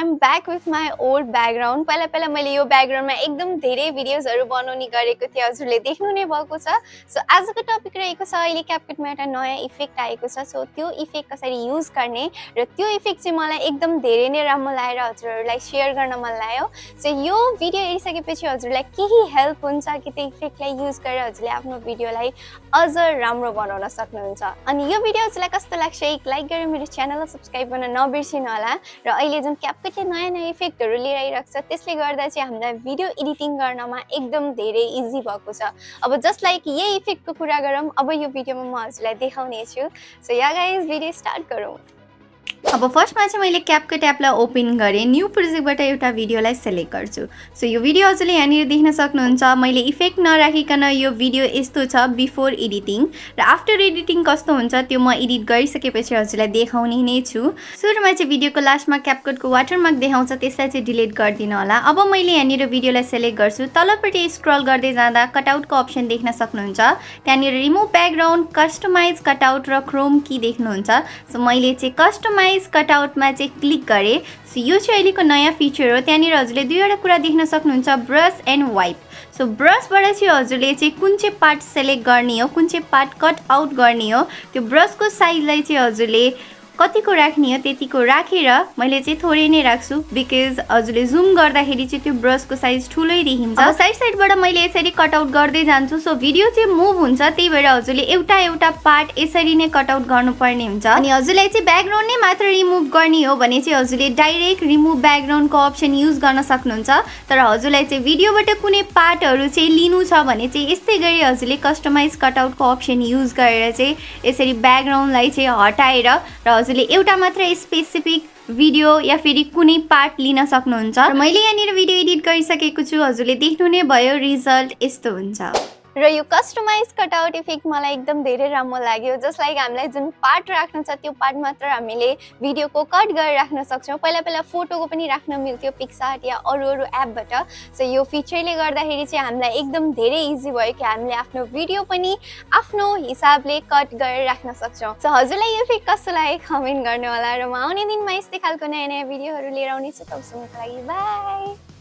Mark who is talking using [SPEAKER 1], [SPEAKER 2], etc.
[SPEAKER 1] am back with my old background. पहिला मैले यो ब्याकग्राउन्डमा एकदम धेरै भिडियोजहरु बनाउने गरेको थिएँ, हजुरले देख्नु नै भएको छ। सो आजको टपिक रहेको छ अहिले क्यापकटमा एउटा नयाँ इफेक्ट आएको छ। सो त्यो इफेक्ट कसरी युज गर्ने र त्यो इफेक्ट चाहिँ मलाई एकदम धेरै नै राम्रो लागेर हजुरहरुलाई शेयर गर्न मन लाग्यो। सो यो भिडियो हेरिसकेपछि हजुरलाई केही हेल्प हुन्छ कि त्यो इफेक्टलाई युज गरेर हजुरले आफ्नो भिडियोलाई अझ राम्रो बनाउन सक्नुहुन्छ। अनि यो भिडियो हजुरलाई कस्तो लाग्छ एक लाइक गरेर मेरो च्यानललाई सब्स्क्राइब गर्न नबिर्सिनु होला। र अहिले जुन क्यापकटले नयाँ इफेक्टहरु लिएर आइरहेको छ त्यसले गर्दा चाहिँ हामीलाई भिडियो एडिटिङ गर्नमा एकदम धेरै इजी भएको छ। अब जस्ट लाइक यही इफेक्टको कुरा गरौँ, अब यो भिडियोमा म हजुरलाई देखाउने छु। सो या गाइस भिडियो स्टार्ट गरौँ। अब फर्स्टमा चाहिँ मैले क्यापकट एपलाई ओपन गरेँ, न्यू प्रोजेक्टबाट एउटा भिडियोलाई सिलेक्ट गर्छु। सो यो भिडियो हजुरले यहाँनिर देख्न सक्नुहुन्छ। मैले इफेक्ट नराखिकन यो भिडियो यस्तो छ बिफोर एडिटिङ र आफ्टर एडिटिङ कस्तो हुन्छ त्यो म एडिट गरिसकेपछि हजुरलाई देखाउने नै छु। सुरुमा चाहिँ भिडियोको लास्टमा क्यापकटको वाटरमार्क देखाउँछ, त्यसलाई चाहिँ डिलिट गरिदिनु होला। अब मैले यहाँनिर भिडियोलाई सिलेक्ट गर्छु, तलपट्टि स्क्रल गर्दै जाँदा कटआउटको अप्सन देख्न सक्नुहुन्छ। त्यहाँनिर रिमुभ ब्याकग्राउन्ड, कस्टमाइज कटआउट र क्रोम की देख्नुहुन्छ। सो मैले चाहिँ कस्टमाइज कटआउटमा चाहिँ क्लिक गरे। सो यो चाहिँ अहिलेको नयाँ फिचर हो। त्यहाँनिर हजुरले दुईवटा कुरा देख्न सक्नुहुन्छ, ब्रस एन्ड वाइप। सो ब्रसबाट चाहिँ हजुरले चाहिँ कुन चाहिँ पार्ट सेलेक्ट गर्ने हो, कुन चाहिँ पार्ट कट आउट गर्ने हो, त्यो ब्रसको साइजलाई चाहिँ हजुरले कतिको राख्ने हो त्यतिको राखेर मैले चाहिँ थोरै नै राख्छु, बिकज हजुरले जुम गर्दाखेरि चाहिँ त्यो ब्रसको साइज ठुलै देखिन्छ। साइड साइडबाट मैले यसरी कटआउट गर्दै जान्छु। सो भिडियो चाहिँ मुभ हुन्छ, त्यही भएर हजुरले एउटा एउटा पार्ट यसरी नै कटआउट गर्नुपर्ने हुन्छ। अनि हजुरलाई चाहिँ ब्याकग्राउन्ड नै मात्र रिमुभ गर्ने हो भने चाहिँ हजुरले डाइरेक्ट रिमुभ ब्याकग्राउन्डको अप्सन युज गर्न सक्नुहुन्छ। तर हजुरलाई चाहिँ भिडियोबाट कुनै पार्टहरू चाहिँ लिनु छ भने चाहिँ यस्तै गरी हजुरले कस्टमाइज कटआउटको अप्सन युज गरेर चाहिँ यसरी ब्याकग्राउन्डलाई चाहिँ हटाएर र हजुरले एउटा मात्र स्पेसिफिक भिडियो या फेरि कुनै पार्ट लिन सक्नुहुन्छ। र मैले यहाँनिर भिडियो एडिट गरिसकेको छु, हजुरले देख्नु नै भयो रिजल्ट यस्तो हुन्छ। र यो कस्टमाइज कटआउट इफेक्ट मलाई एकदम धेरै राम्रो लाग्यो। जस्ट लाइक हामीलाई जुन पार्ट राख्नु छ त्यो पार्ट मात्र हामीले भिडियोको कट गरेर राख्न सक्छौँ। पहिला फोटोको पनि राख्न मिल्थ्यो पिक्सार्ट या अरू एपबाट। सो यो फिचरले गर्दाखेरि चाहिँ हामीलाई एकदम धेरै इजी भयो कि हामीले आफ्नो भिडियो पनि आफ्नो हिसाबले कट गरेर राख्न सक्छौँ। सो हजुरलाई यो इफेक्ट कस्तो लाग्यो कमेन्ट गर्नु होला। र म आउने दिनमा यस्तै खालको नयाँ भिडियोहरू लिएर आउने छु। तबसम्मको लागि बाई।